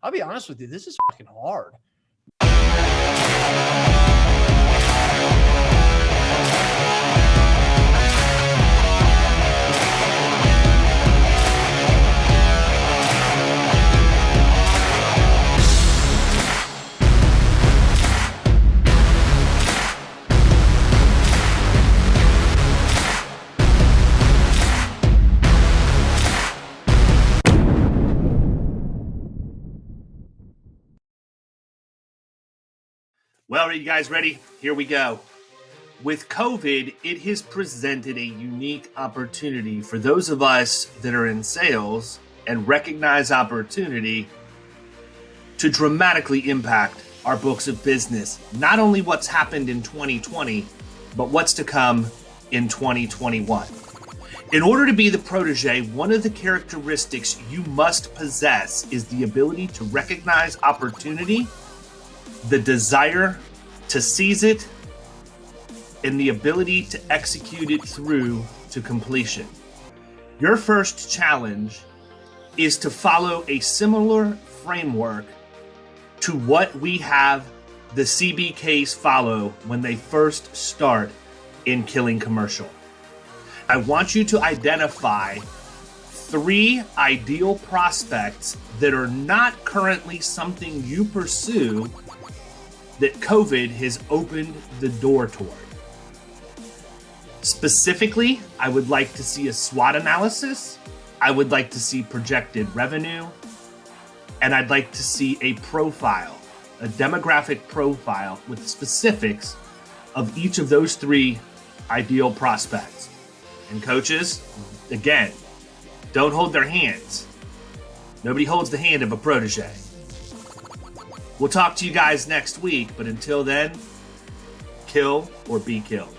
I'll be honest with you, this is fucking hard. Well, are you guys ready? Here we go. With COVID, it has presented a unique opportunity for those of us that are in sales and recognize opportunity to dramatically impact our books of business. Not only what's happened in 2020, but what's to come in 2021. In order to be the protege, one of the characteristics you must possess is the ability to recognize opportunity, the desire to seize it, and the ability to execute it through to completion. Your first challenge is to follow a similar framework to what we have the CBKs follow when they first start in Killing Commercial. I want you to identify 3 ideal prospects that are not currently something you pursue that COVID has opened the door toward. Specifically, I would like to see a SWOT analysis. I would like to see projected revenue. And I'd like to see a profile, a demographic profile with specifics of each of those 3 ideal prospects. And coaches, again, don't hold their hands. Nobody holds the hand of a protege. We'll talk to you guys next week, but until then, kill or be killed.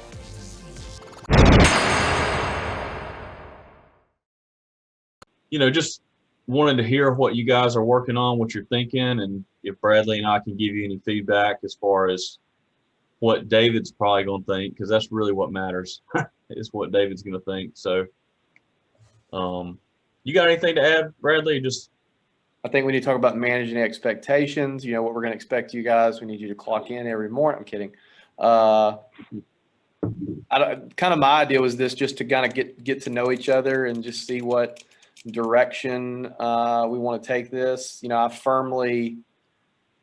Just wanted to hear what you guys are working on, what you're thinking, and if Bradley and I can give you any feedback as far as what David's probably going to think, because that's really what matters, is what David's going to think. So, you got anything to add, Bradley? I think we need to talk about managing expectations. What we're going to expect you guys. We need you to clock in every morning. I'm kidding. Kind of my idea was this, just to kind of get to know each other and just see what direction we want to take this. I firmly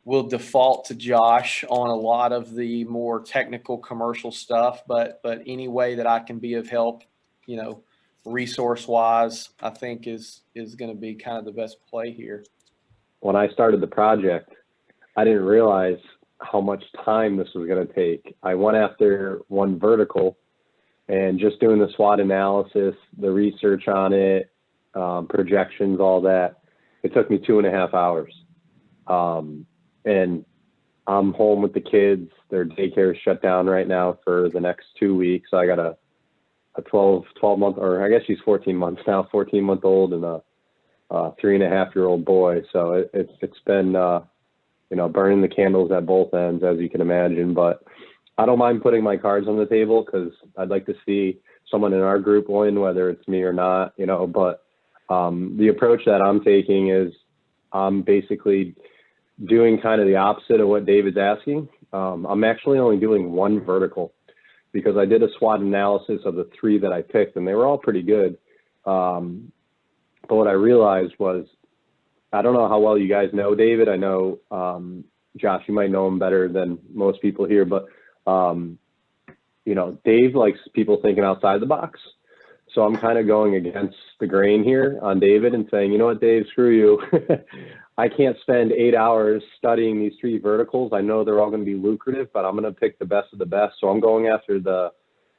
will default to Josh on a lot of the more technical commercial stuff, but any way that I can be of help, resource wise, I think is going to be kind of the best play here. When I started the project, I didn't realize how much time this was going to take. I went after one vertical and just doing the SWOT analysis, the research on it, projections, all that. It took me 2.5 hours. And I'm home with the kids. Their daycare is shut down right now for the next 2 weeks. So I got a 12 month, or I guess she's 14 months now, 14-month-old and a 3.5-year-old boy. So it's been, burning the candles at both ends, as you can imagine. But I don't mind putting my cards on the table because I'd like to see someone in our group win, whether it's me or not, But the approach that I'm taking is I'm basically doing kind of the opposite of what David's asking. I'm actually only doing one vertical because I did a SWOT analysis of the 3 that I picked, and they were all pretty good. But what I realized was, I don't know how well you guys know David. I know, Josh, you might know him better than most people here, but, Dave likes people thinking outside the box. So I'm kind of going against the grain here on David and saying, you know what, Dave, screw you. I can't spend 8 hours studying these 3 verticals. I know they're all going to be lucrative, but I'm going to pick the best of the best. So I'm going after the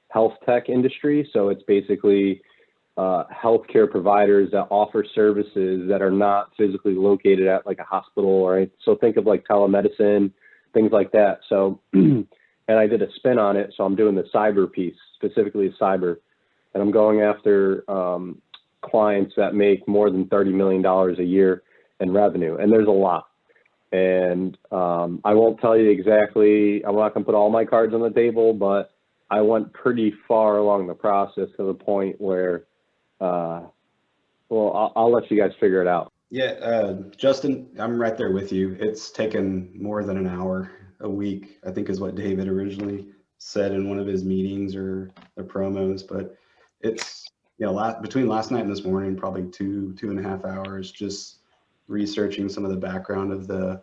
health tech industry. So it's basically healthcare providers that offer services that are not physically located at like a hospital, right? So think of like telemedicine, things like that. So, and I did a spin on it. So I'm doing the cyber piece, specifically cyber, and I'm going after clients that make more than $30 million a year in revenue. And there's a lot. And I won't tell you exactly, I'm not gonna put all my cards on the table, but I went pretty far along the process to the point where, well, I'll let you guys figure it out. Yeah, Justin, I'm right there with you. It's taken more than an hour a week, I think is what David originally said in one of his meetings or the promos, but it's, between last night and this morning, probably 2.5 hours, just researching some of the background of the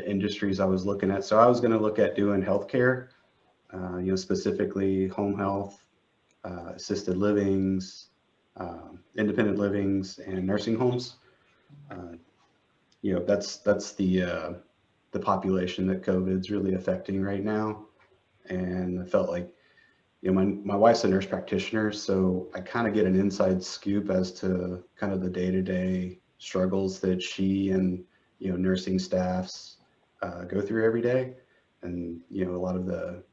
industries I was looking at. So I was going to look at doing healthcare, specifically home health, assisted livings, independent livings, and nursing homes. That's the population that COVID's really affecting right now. And I felt like, my wife's a nurse practitioner, so I kind of get an inside scoop as to kind of the day-to-day struggles that she and, nursing staffs go through every day. And, a lot of the,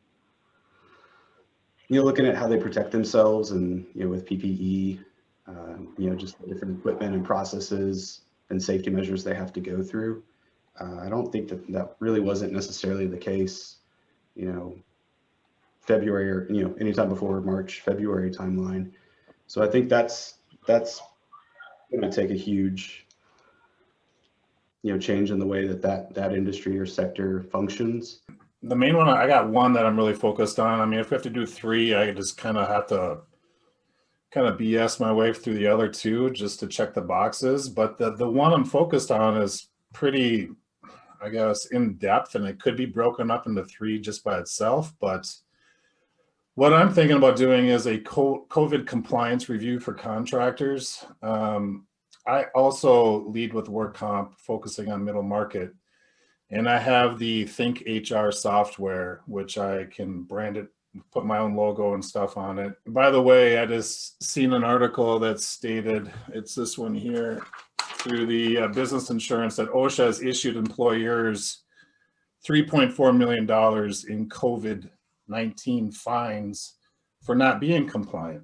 looking at how they protect themselves and, with PPE, just the different equipment and processes and safety measures they have to go through. I don't think that really wasn't necessarily the case, February or, anytime before March, February timeline. So I think that's going to take a huge, change in the way that industry or sector functions. The main one, I got one that I'm really focused on. I mean, if we have to do three, I just kind of have to kind of BS my way through the other two just to check the boxes. But the one I'm focused on is pretty, I guess, in depth, and it could be broken up into three just by itself. But what I'm thinking about doing is a COVID compliance review for contractors. I also lead with work comp, focusing on middle market. And I have the Think HR software, which I can brand it, put my own logo and stuff on it. By the way, I just seen an article that stated, it's this one here, through the business insurance, that OSHA has issued employers $3.4 million in COVID-19 fines for not being compliant.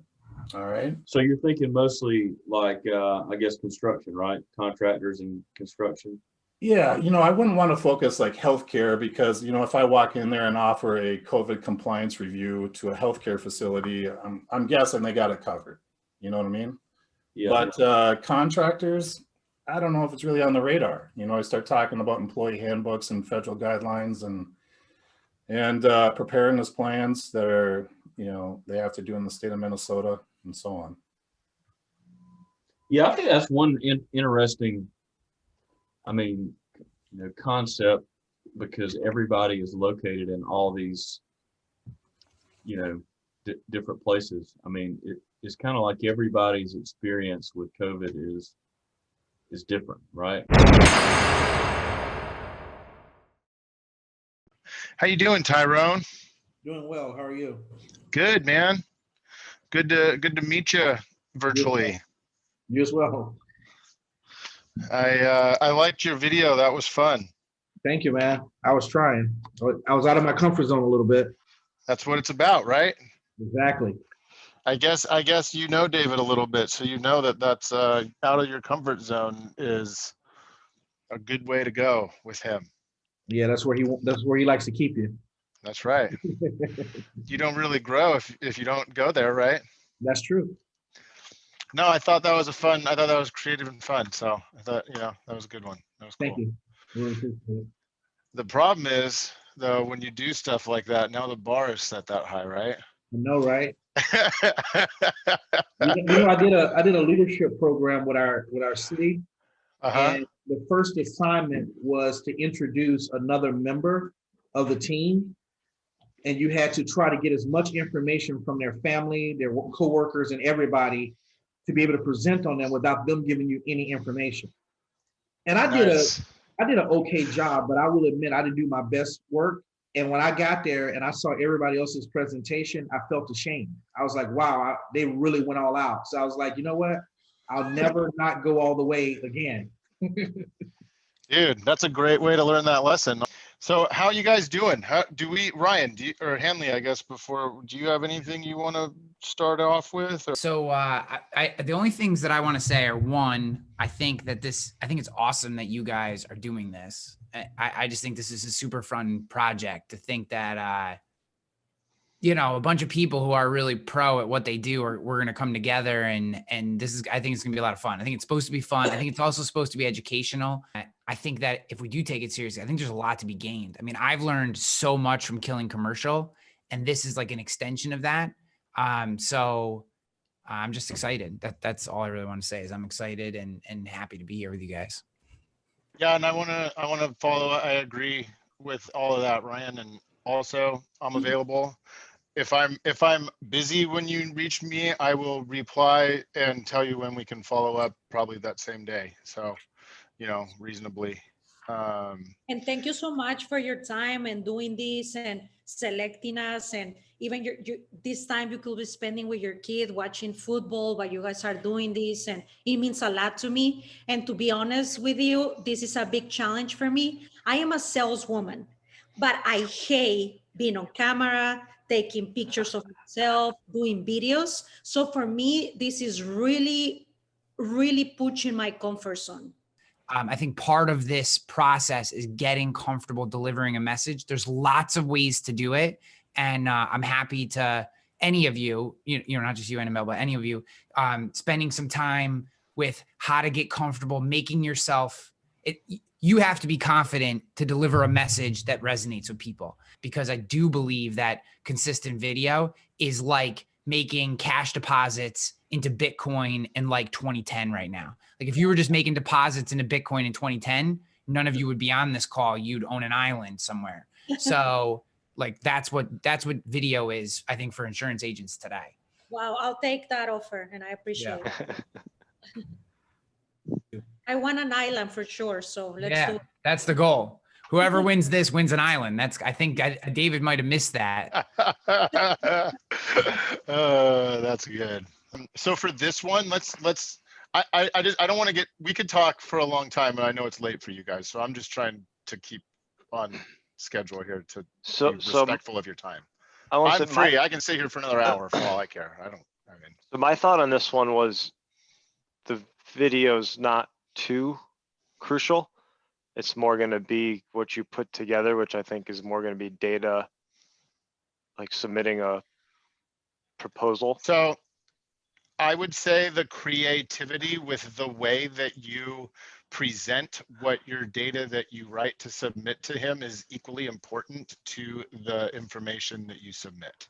All right. So you're thinking mostly like, I guess, construction, right? Contractors and construction. Yeah, I wouldn't want to focus like healthcare because, if I walk in there and offer a COVID compliance review to a healthcare facility, I'm guessing they got it covered. You know what I mean? Yeah. But contractors, I don't know if it's really on the radar. I start talking about employee handbooks and federal guidelines and preparedness plans that are, they have to do in the state of Minnesota and so on. Yeah, I think that's one interesting, concept, because everybody is located in all these, different places. It's kind of like everybody's experience with COVID is different, right? How you doing, Tyrone? Doing well. How are you? Good, man. Good to meet you virtually. You as well. I liked your video. That was fun. Thank you, man. I was trying. I was out of my comfort zone a little bit. That's what it's about, right? Exactly. I guess David a little bit, so that's out of your comfort zone is a good way to go with him. Yeah, that's where he likes to keep you. That's right. You don't really grow if you don't go there, right? That's true. No, I thought that was creative and fun. So I thought, that was a good one. That was cool. Thank you. Really appreciate it. The problem is, though, when you do stuff like that, now the bar is set that high, right? I know, right? I did a leadership program with our city, and the first assignment was to introduce another member of the team, and you had to try to get as much information from their family, their coworkers, and everybody to be able to present on them without them giving you any information. And I did an okay job, but I will admit I didn't do my best work. And when I got there and I saw everybody else's presentation, I felt ashamed. I was like, wow, they really went all out. So I was like, you know what? I'll never not go all the way again. Dude, that's a great way to learn that lesson. So how are you guys doing? Ryan, or Hanley, I guess, do you have anything you want to start off with? Or? So the only things that I want to say are, one, I think it's awesome that you guys are doing this. I just think this is a super fun project to think that, you know, a bunch of people who are really pro at what they do, or we're going to come together and this is, I think it's going to be a lot of fun. I think it's supposed to be fun. I think it's also supposed to be educational. I think that if we do take it seriously, I think there's a lot to be gained. I mean, I've learned so much from Killing Commercial, and this is like an extension of that. So I'm just excited. That's all I really want to say is I'm excited and happy to be here with you guys. Yeah, and I want to follow. I agree with all of that, Ryan, and also I'm available. If I'm busy when you reach me, I will reply and tell you when we can follow up, probably that same day. So, you know, reasonably. And thank you so much for your time and doing this and selecting us, and even your this time you could be spending with your kid watching football while you guys are doing this, and it means a lot to me. And to be honest with you, this is a big challenge for me. I am a saleswoman, but I hate being on camera, taking pictures of myself, doing videos. So for me, this is really, really pushing my comfort zone. I think part of this process is getting comfortable delivering a message. There's lots of ways to do it. And I'm happy to any of you, you know, not just you, Annabelle, but any of you, spending some time with how to get comfortable, making yourself, you have to be confident to deliver a message that resonates with people, because I do believe that consistent video is like making cash deposits into Bitcoin in like 2010 right now. Like if you were just making deposits into Bitcoin in 2010, none of you would be on this call. You'd own an island somewhere. So like that's what video is, I think, for insurance agents today. Wow, I'll take that offer and I appreciate it. I want an island for sure. So let's do it. That's the goal. Whoever wins this wins an island. I think David might have missed that. That's good. So for this one, I don't want to we could talk for a long time, and I know it's late for you guys. So I'm just trying to keep on schedule here to be respectful of your time. I'm free. I can sit here for another hour for all I care. So my thought on this one was the video's not too crucial. It's more going to be what you put together, which I think is more going to be data, like submitting a proposal. So I would say the creativity with the way that you present what your data that you write to submit to him is equally important to the information that you submit.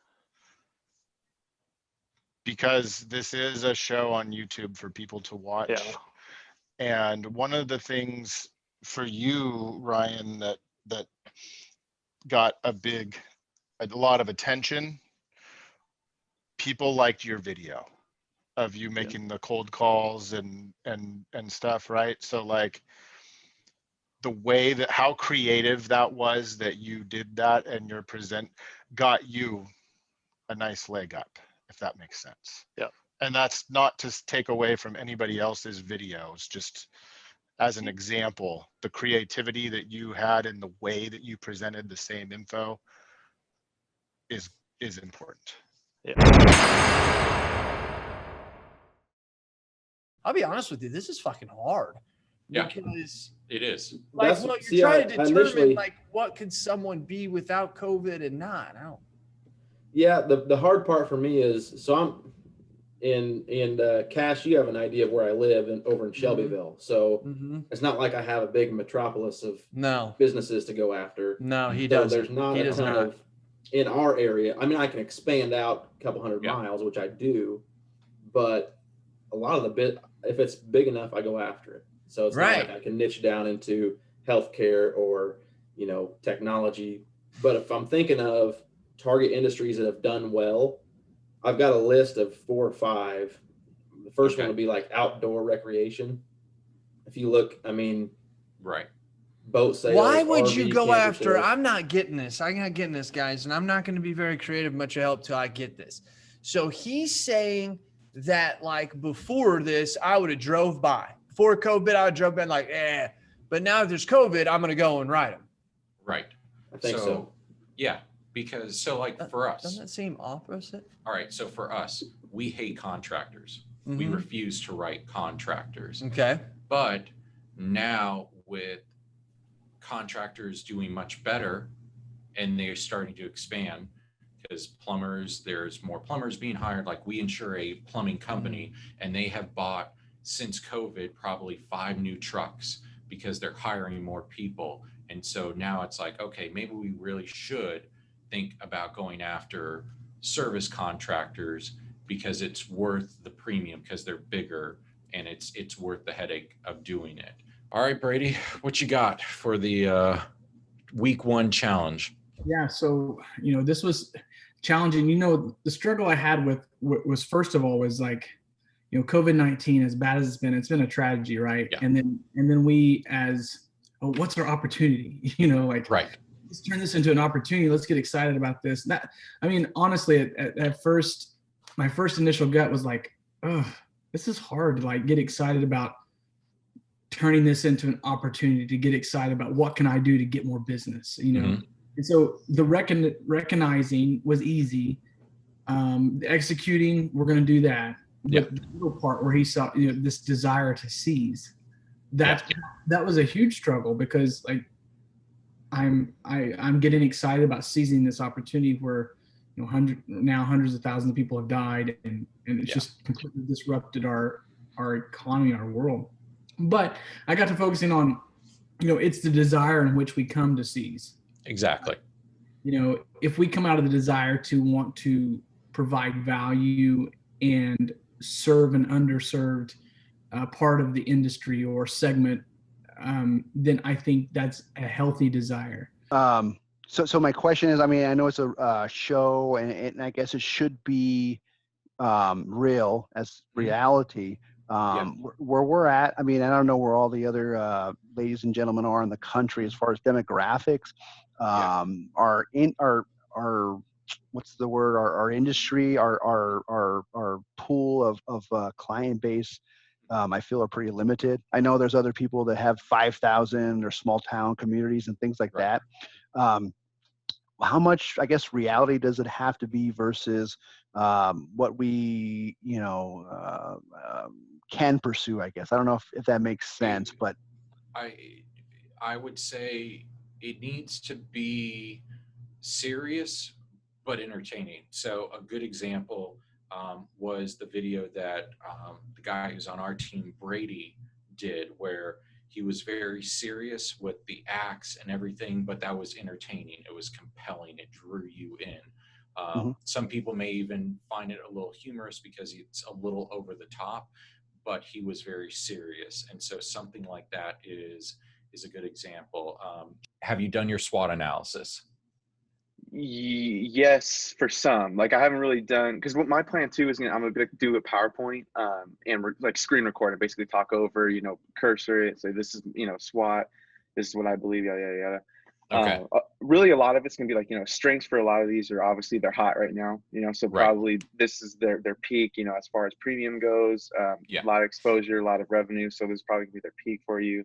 Because this is a show on YouTube for people to watch. Yeah. And one of the things for you, Ryan, that got a lot of attention, people liked your video of you making the cold calls and stuff, right? So like the way that how creative that was that you did that, and your present got you a nice leg up, if that makes sense. Yeah. And that's not to take away from anybody else's videos, just as an example, the creativity that you had in the way that you presented the same info is important. Yeah. I'll be honest with you, this is fucking hard. Yeah, because it is. Like, well, you're trying to determine like what could someone be without COVID and not. I don't. Yeah, the hard part for me is, so I'm in Cash, you have an idea of where I live over in Shelbyville. So it's not like I have a big metropolis of businesses to go after. No, he doesn't. There's not a ton of in our area. I mean, I can expand out a couple hundred miles, which I do, but a lot of if it's big enough, I go after it. So it's not like I can niche down into healthcare or, you know, technology. But if I'm thinking of target industries that have done well, I've got a list of 4 or 5. The first one would be like outdoor recreation. If you look, I mean, boat sales. Why would RV, you go after? sales. I'm not getting this. I'm not getting this, guys, and I'm not going to be very creative, much of help till I get this. So he's saying that like before this, I would have drove by. Before COVID, I would drove by like, But now if there's COVID, I'm going to go and ride them. Right. I think so. Yeah. Because like for us, doesn't that seem opposite? All right. So for us, we hate contractors. We refuse to write contractors. Okay. But now with contractors doing much better and they're starting to expand, because there's more plumbers being hired. Like we insure a plumbing company, and they have bought since COVID probably 5 new trucks because they're hiring more people. And so now it's like, okay, maybe we really should think about going after service contractors because it's worth the premium because they're bigger, and it's worth the headache of doing it. All right, Brady, what you got for the week 1 challenge? Yeah, so this was challenging. The struggle I had was first of all was like, COVID-19, as bad as it's been a tragedy, right? Yeah. And then we what's our opportunity? Right. Let's turn this into an opportunity. Let's get excited about this. Honestly, at first, my first initial gut was like, oh, this is hard to like get excited about turning this into an opportunity, to get excited about what can I do to get more business, And so the recognizing was easy. The executing, we're going to do that. But the little part where he saw, this desire to seize, that was a huge struggle, because like I'm getting excited about seizing this opportunity where hundreds of thousands of people have died, and it's just completely disrupted our economy, our world. But I got to focusing on, it's the desire in which we come to seize. Exactly. If we come out of the desire to want to provide value and serve an underserved part of the industry or segment, then I think that's a healthy desire. So my question is, I know it's a show, and I guess it should be real as reality. Where we're at, I don't know where all the other ladies and gentlemen are in the country as far as demographics. Our what's the word? Our industry, our pool of client base, I feel are pretty limited. I know there's other people that have 5,000 or small town communities and things like that. How much, I guess, reality does it have to be versus what we, can pursue, I guess. I don't know if that makes sense, but I would say it needs to be serious but entertaining. So a good example was the video that the guy who's on our team, Brady, did, where he was very serious with the acts and everything, but that was entertaining. It was compelling. It drew you in. Some people may even find it a little humorous because it's a little over the top, but he was very serious. And so something like that is a good example. Have you done your SWOT analysis? Yes, for some. Like I haven't really done, because what my plan too is I'm gonna do a PowerPoint and like screen record and basically talk over, cursor it, say this is SWOT, this is what I believe, yada yada yada. Okay. Really, a lot of it's gonna be like strengths for a lot of these are obviously they're hot right now, so probably this is their peak, as far as premium goes. A lot of exposure, a lot of revenue, so this is probably gonna be their peak for you.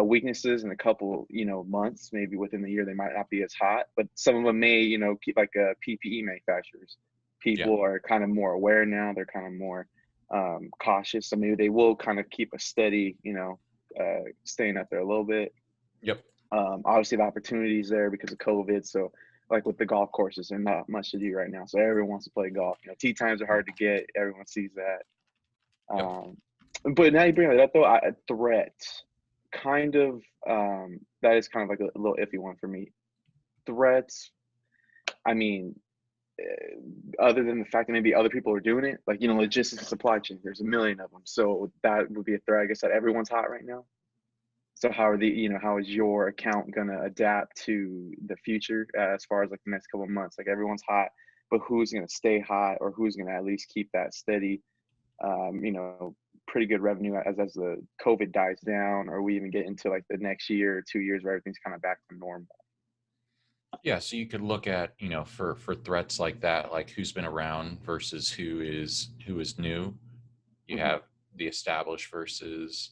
Weaknesses in a couple, months, maybe within the year, they might not be as hot, but some of them may, keep like PPE manufacturers. People are kind of more aware now. They're kind of more cautious. So maybe they will kind of keep a steady, staying up there a little bit. Yep. Obviously the opportunities there because of COVID. So like with the golf courses, there's not much to do right now. So everyone wants to play golf. Tee times are hard to get. Everyone sees that. But now you bring it up though, threat. Kind of that is kind of like a little iffy one for me. Threats, other than the fact that maybe other people are doing it, like logistics and supply chain, there's a million of them, so that would be a threat. I guess that everyone's hot right now, so how is your account gonna adapt to the future as far as like the next couple of months? Like everyone's hot, but who's gonna stay hot, or who's gonna at least keep that steady pretty good revenue as the COVID dies down, or we even get into like the next year or 2 years where everything's kind of back to normal? Yeah, so you could look at, for threats like that, like who's been around versus who is new. You have the established versus,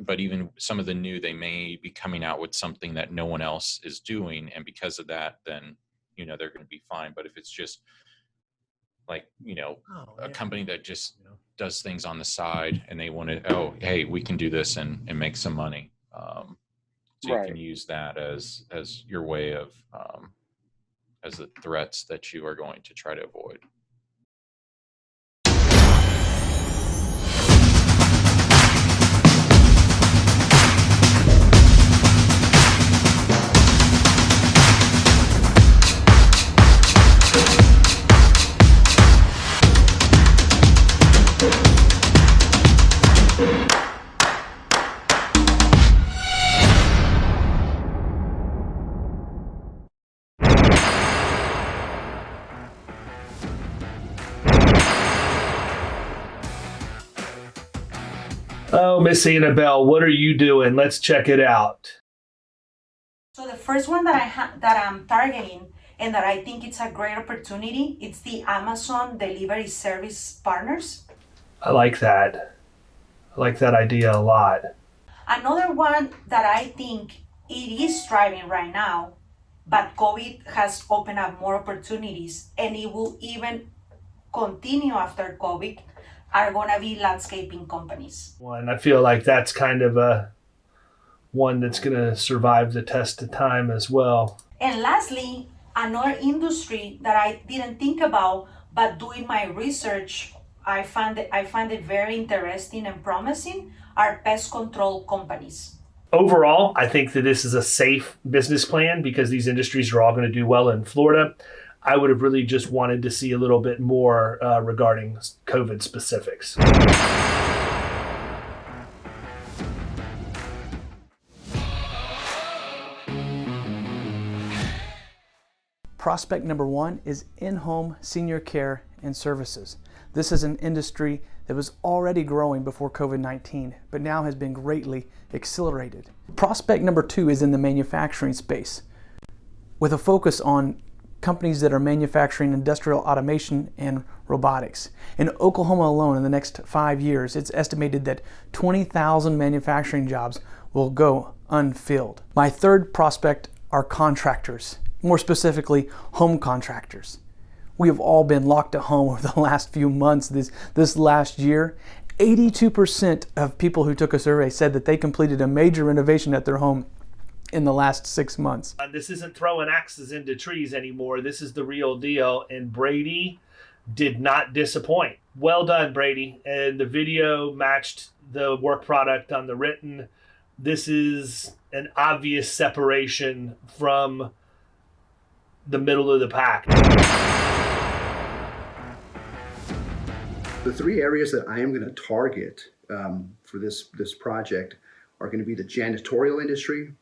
but even some of the new, they may be coming out with something that no one else is doing, and because of that, then they're going to be fine. But if it's just like a company that just does things on the side and they want to, hey, we can do this and make some money, so you can use that as your way of as the threats that you are going to try to avoid. Oh, Miss Annabelle, what are you doing? Let's check it out. So the first one that I'm targeting and that I think it's a great opportunity, it's the Amazon Delivery Service Partners. I like that. I like that idea a lot. Another one that I think it is thriving right now, but COVID has opened up more opportunities and it will even continue after COVID, are gonna be landscaping companies. And I feel like that's kind of a one that's gonna survive the test of time as well. And lastly, another industry that I didn't think about, but doing my research, I find it very interesting and promising, are pest control companies. Overall, I think that this is a safe business plan because these industries are all going to do well in Florida. I would have really just wanted to see a little bit more regarding COVID specifics. Prospect number one is in-home senior care and services. This is an industry that was already growing before COVID-19, but now has been greatly accelerated. Prospect number two is in the manufacturing space, with a focus on companies that are manufacturing industrial automation and robotics. In Oklahoma alone, in the next 5 years, it's estimated that 20,000 manufacturing jobs will go unfilled. My third prospect are contractors, more specifically, home contractors. We have all been locked at home over the last few months, this last year. 82% of people who took a survey said that they completed a major renovation at their home in the last 6 months. This isn't throwing axes into trees anymore. This is the real deal. And Brady did not disappoint. Well done, Brady. And the video matched the work product on the written. This is an obvious separation from the middle of the pack. The three areas that I am going to target for this project are going to be the janitorial industry,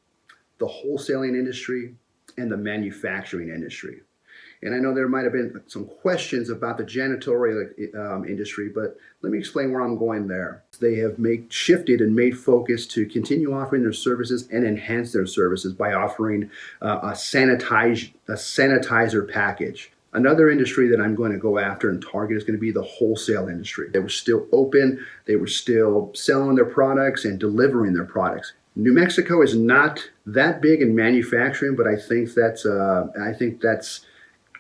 the wholesaling industry, and the manufacturing industry. And I know there might have been some questions about the janitorial industry, but let me explain where I'm going there. They have shifted and made focus to continue offering their services and enhance their services by offering a sanitizer package. Another industry that I'm going to go after and target is going to be the wholesale industry. They were still open, they were still selling their products and delivering their products. New Mexico is not that big in manufacturing, but I think that's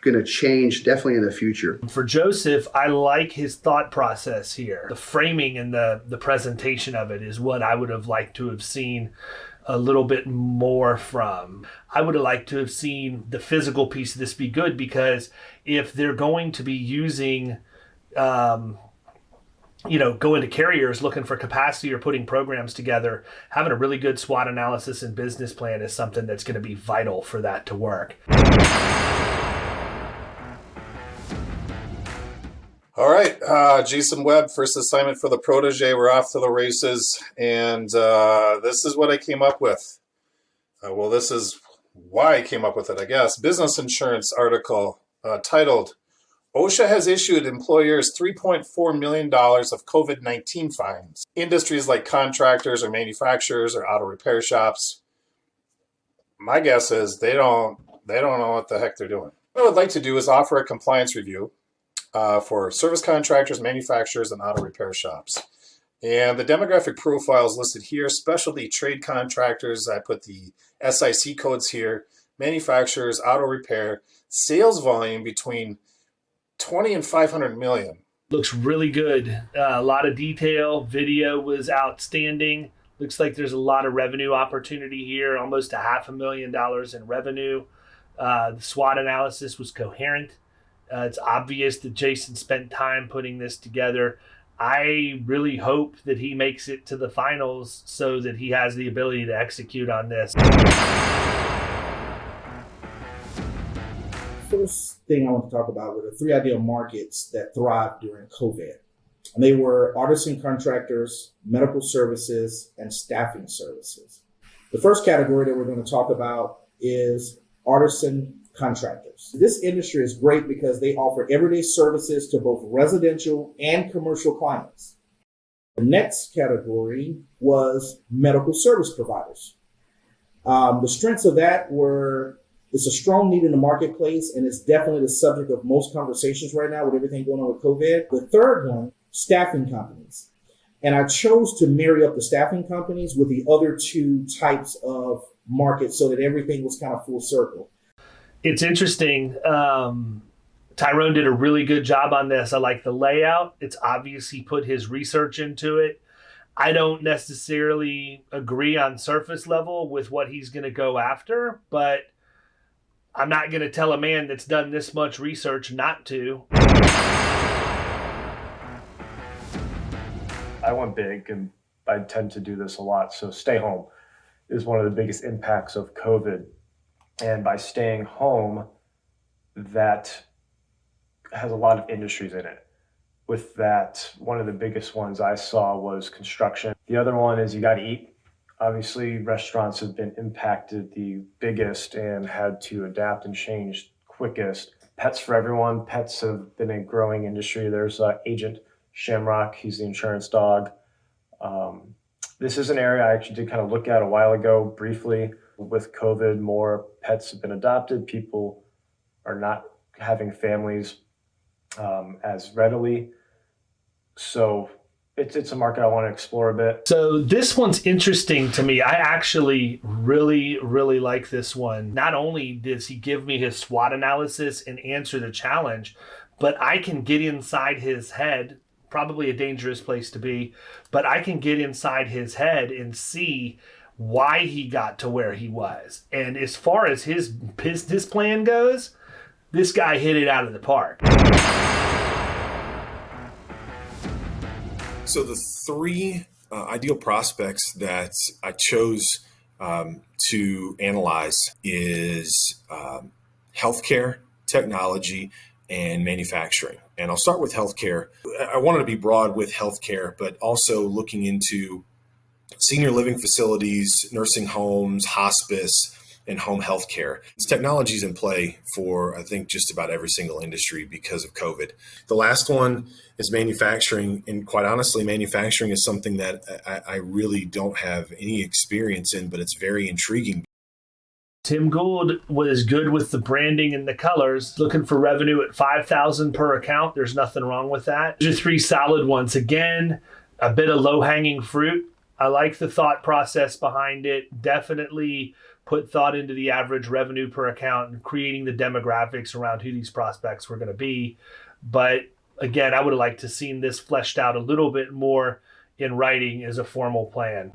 going to change definitely in the future. For Joseph, I like his thought process here. The framing and the presentation of it is what I would have liked to have seen a little bit more from. I would have liked to have seen the physical piece of this be good, because if they're going to be using go into carriers looking for capacity or putting programs together, having a really good SWOT analysis and business plan is something that's going to be vital for that to work. All right, Jason Webb, first assignment for the Protege. We're off to the races, and this is what I came up with. Well, this is why I came up with it, I guess. Business insurance article titled, OSHA has issued employers $3.4 million of COVID-19 fines. Industries like contractors or manufacturers or auto repair shops, my guess is they don't know what the heck they're doing. What I would like to do is offer a compliance review for service contractors, manufacturers, and auto repair shops. And the demographic profile is listed here. Specialty trade contractors, I put the SIC codes here. Manufacturers, auto repair, sales volume between 20 and 500 million. Looks really good. A lot of detail. Video was outstanding. Looks like there's a lot of revenue opportunity here. Almost $500,000 in revenue. The SWOT analysis was coherent. It's obvious that Jason spent time putting this together. I really hope that he makes it to the finals so that he has the ability to execute on this. First thing I want to talk about were the 3 ideal markets that thrived during COVID. And they were artisan contractors, medical services, and staffing services. The first category that we're going to talk about is artisan contractors. This industry is great because they offer everyday services to both residential and commercial clients. The next category was medical service providers. The strengths of that were, it's a strong need in the marketplace, and it's definitely the subject of most conversations right now with everything going on with COVID. The third one, staffing companies. And I chose to marry up the staffing companies with the other 2 types of markets so that everything was kind of full circle. It's interesting. Tyrone did a really good job on this. I like the layout. It's obvious he put his research into it. I don't necessarily agree on surface level with what he's going to go after, but I'm not going to tell a man that's done this much research not to. I went big, and I tend to do this a lot. So stay home is one of the biggest impacts of COVID. And by staying home, that has a lot of industries in it. With that, one of the biggest ones I saw was construction. The other one is you got to eat. Obviously, restaurants have been impacted the biggest and had to adapt and change quickest. Pets for everyone. Pets have been a growing industry. There's Agent Shamrock. He's the insurance dog. This is an area I actually did kind of look at a while ago briefly. With COVID, more pets have been adopted. People are not having families as readily. So it's a market I want to explore a bit. So this one's interesting to me. I actually really, really like this one. Not only does he give me his SWOT analysis and answer the challenge, but I can get inside his head, probably a dangerous place to be, but I can get inside his head and see why he got to where he was. And as far as his business plan goes, this guy hit it out of the park. So the 3 ideal prospects that I chose to analyze is healthcare, technology, and manufacturing. And I'll start with healthcare. I wanted to be broad with healthcare, but also looking into senior living facilities, nursing homes, hospice, and home health care. This technology is in play for, I think, just about every single industry because of COVID. The last one is manufacturing. And quite honestly, manufacturing is something that I really don't have any experience in, but it's very intriguing. Tim Gould was good with the branding and the colors, looking for revenue at $5,000 per account. There's nothing wrong with that. Those are 3 solid ones. Again, a bit of low-hanging fruit. I like the thought process behind it. Definitely put thought into the average revenue per account and creating the demographics around who these prospects were going to be. But again, I would have liked to have seen this fleshed out a little bit more in writing as a formal plan.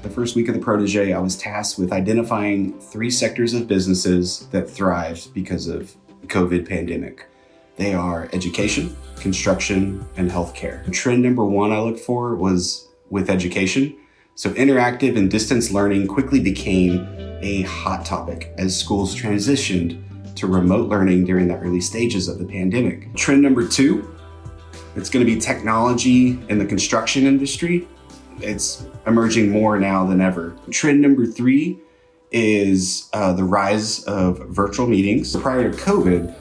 The first week of the Protege, I was tasked with identifying 3 sectors of businesses that thrived because of the COVID pandemic. They are education, construction, and healthcare. Trend number 1 I looked for was with education. So interactive and distance learning quickly became a hot topic as schools transitioned to remote learning during the early stages of the pandemic. Trend number 2, it's going to be technology in the construction industry. It's emerging more now than ever. Trend number 3 is the rise of virtual meetings. Prior to COVID,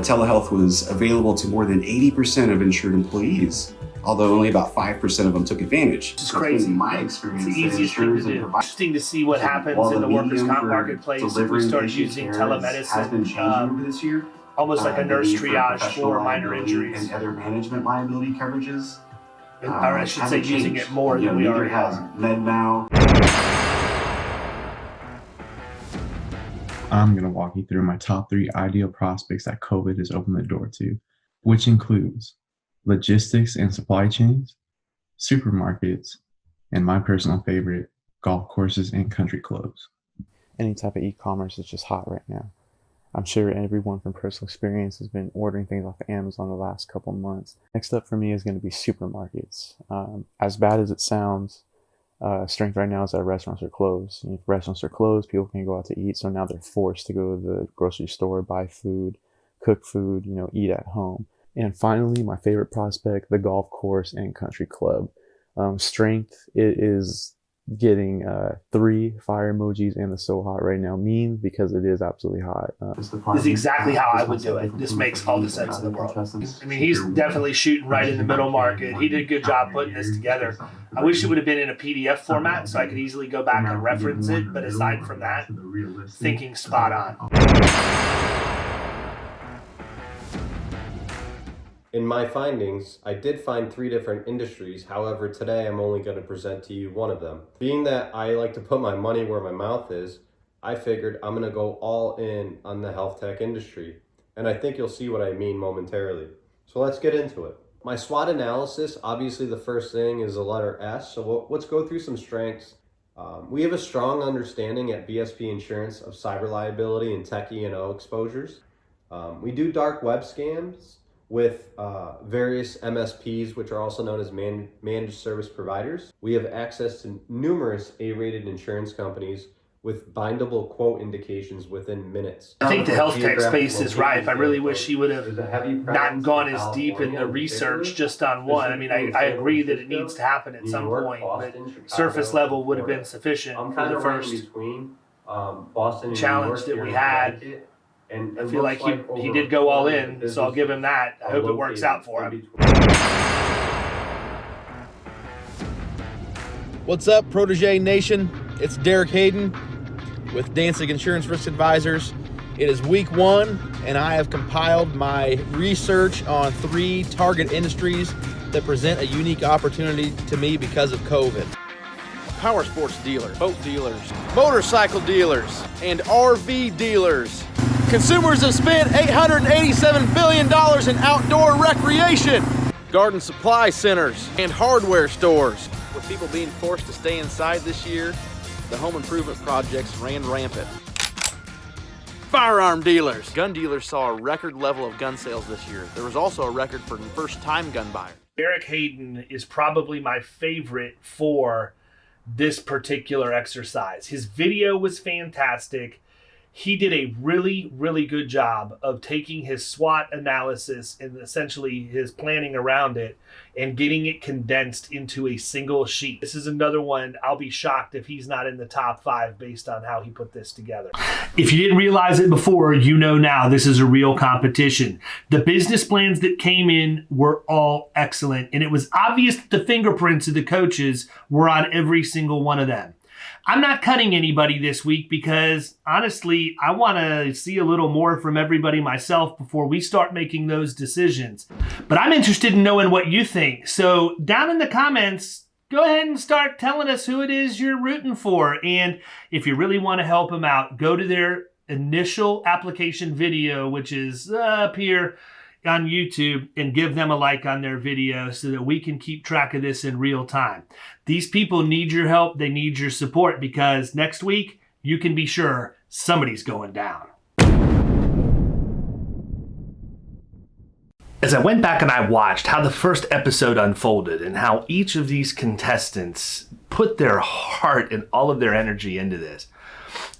telehealth was available to more than 80% of insured employees, although only about 5% of them took advantage. It's crazy. My experience. It's the easiest thing to do. Interesting to see what happens in the workers' comp marketplace if we start using telemedicine. Has been changing over this year. Almost like a nurse triage for minor injuries. And other management liability coverages. Or I should say using it more than we already have. MedMal. I'm going to walk you through my top 3 ideal prospects that COVID has opened the door to, which includes logistics and supply chains, supermarkets, and my personal favorite, golf courses, and country clubs. Any type of e-commerce is just hot right now. I'm sure everyone from personal experience has been ordering things off of Amazon the last couple months. Next up for me is going to be supermarkets. As bad as it sounds, strength right now is that restaurants are closed. If restaurants are closed, people can't go out to eat, so now they're forced to go to the grocery store, buy food, cook food, eat at home. And finally, my favorite prospect, the golf course and country club. Strength, it is getting 3 fire emojis and the so hot right now mean because it is absolutely hot. This is exactly how I would do it. This makes all the sense in the world. I mean, he's definitely shooting right in the middle market. He did a good job putting this together. I wish it would have been in a PDF format so I could easily go back and reference it. But aside from that, thinking spot on. In my findings, I did find 3 different industries. However, today I'm only going to present to you one of them. Being that I like to put my money where my mouth is, I figured I'm going to go all in on the health tech industry. And I think you'll see what I mean momentarily. So let's get into it. My SWOT analysis, obviously the first thing is the letter S. So let's go through some strengths. We have a strong understanding at BSP Insurance of cyber liability and tech E&O exposures. We do dark web scams with various MSPs, which are also known as managed service providers. We have access to numerous A-rated insurance companies with bindable quote indications within minutes. I think the health tech space is ripe. I really wish he would have not gone as deep in the research just on one. I mean, I agree that it needs to happen at some point, but surface level would have been sufficient for the first challenge that we had. I feel like he did go all in, so I'll give him that. I hope it works out for him. What's up, Protege Nation? It's Derek Hayden with Danzig Insurance Risk Advisors. It is week 1, and I have compiled my research on 3 target industries that present a unique opportunity to me because of COVID. Power sports dealers, boat dealers, motorcycle dealers, and RV dealers. Consumers have spent $887 billion in outdoor recreation. Garden supply centers and hardware stores. With people being forced to stay inside this year, the home improvement projects ran rampant. Firearm dealers. Gun dealers saw a record level of gun sales this year. There was also a record for first-time gun buyers. Derek Hayden is probably my favorite for this particular exercise. His video was fantastic. He did a really, really good job of taking his SWOT analysis and essentially his planning around it and getting it condensed into a single sheet. This is another one I'll be shocked if he's not in the top 5 based on how he put this together. If you didn't realize it before, you know now this is a real competition. The business plans that came in were all excellent, and it was obvious that the fingerprints of the coaches were on every single one of them. I'm not cutting anybody this week because, honestly, I want to see a little more from everybody myself before we start making those decisions. But I'm interested in knowing what you think. So down in the comments, go ahead and start telling us who it is you're rooting for. And if you really want to help them out, go to their initial application video, which is up here on YouTube, and give them a like on their video so that we can keep track of this in real time. These people need your help. They need your support because next week, you can be sure somebody's going down. As I went back and I watched how the first episode unfolded and how each of these contestants put their heart and all of their energy into this,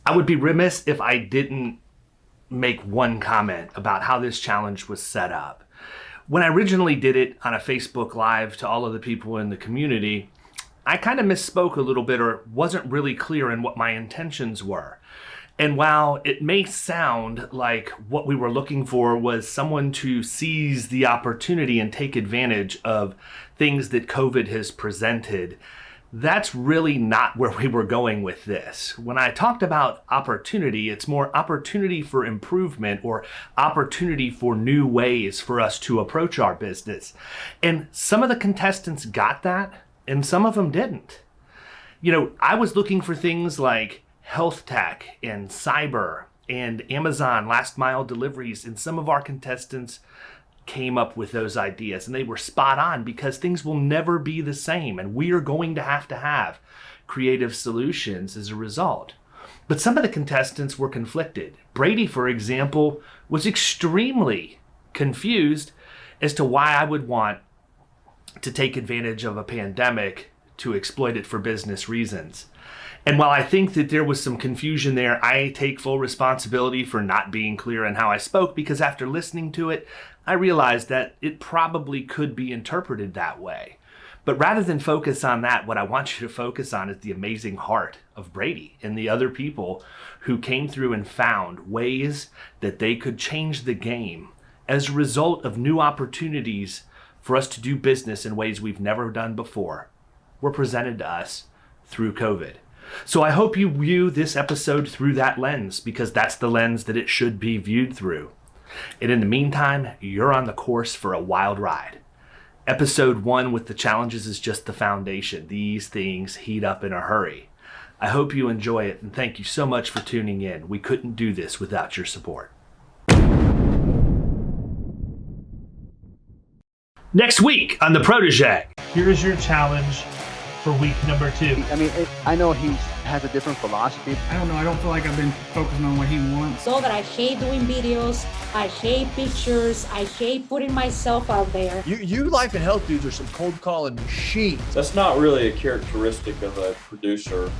I would be remiss if I didn't make one comment about how this challenge was set up. When I originally did it on a Facebook Live to all of the people in the community, I kind of misspoke a little bit or wasn't really clear in what my intentions were. And while it may sound like what we were looking for was someone to seize the opportunity and take advantage of things that COVID has presented, that's really not where we were going with this. When I talked about opportunity, it's more opportunity for improvement or opportunity for new ways for us to approach our business. And some of the contestants got that and some of them didn't. You know, I was looking for things like health tech and cyber and Amazon last mile deliveries, and some of our contestants came up with those ideas, and they were spot on because things will never be the same, and we are going to have creative solutions as a result. But some of the contestants were conflicted. Brady, for example, was extremely confused as to why I would want to take advantage of a pandemic to exploit it for business reasons. And while I think that there was some confusion there, I take full responsibility for not being clear on how I spoke, because after listening to it, I realized that it probably could be interpreted that way. But rather than focus on that, what I want you to focus on is the amazing heart of Brady and the other people who came through and found ways that they could change the game as a result of new opportunities for us to do business in ways we've never done before were presented to us through COVID. So I hope you view this episode through that lens, because that's the lens that it should be viewed through. And in the meantime, you're on the course for a wild ride. Episode 1 with the challenges is just the foundation. These things heat up in a hurry. I hope you enjoy it, and thank you so much for tuning in. We couldn't do this without your support. Next week on the Protege, here's your challenge for week number 2. I mean, I know he has a different philosophy. I don't know. I don't feel like I've been focusing on what he wants. So that I hate doing videos, I hate pictures, I hate putting myself out there. You life and health dudes are some cold calling machines. That's not really a characteristic of a producer.